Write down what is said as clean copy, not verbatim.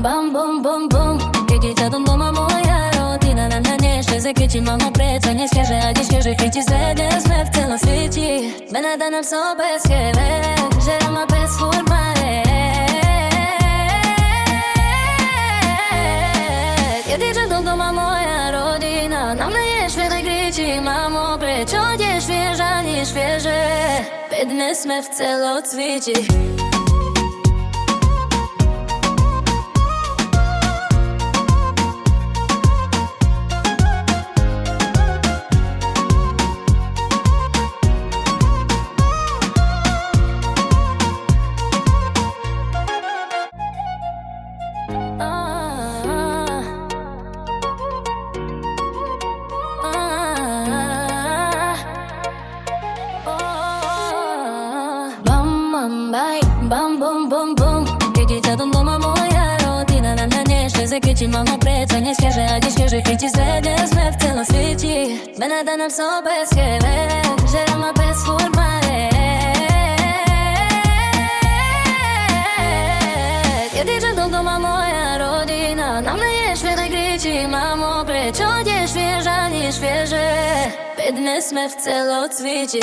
Bam, bum, bum, bum. Kiedy jadą doma moja rodzina na mnie jeszcze zakryci mam opreča neskieže a neskieže chyci zvedne sme v celom sveti Benada nam sobe schele žera ma bez formare Kiedy jadą doma moja rodzina na mnie świeże kriči mam opreča nie świeża, nie świeże Bedne sme v celom sveti Bam, bum, bum, bum. Keď jadą doma moja rodzina na mnie jeszcze zakryci mam opreča neskieže a neskieže chyci zvedne sme v celom sveti Benada nam sobe schele žera ma bez formare Kiedy jadą doma moja rodzina na mnie świeże kriči mam opreča nie świeża, nie świeże Bedne sme v celom sveti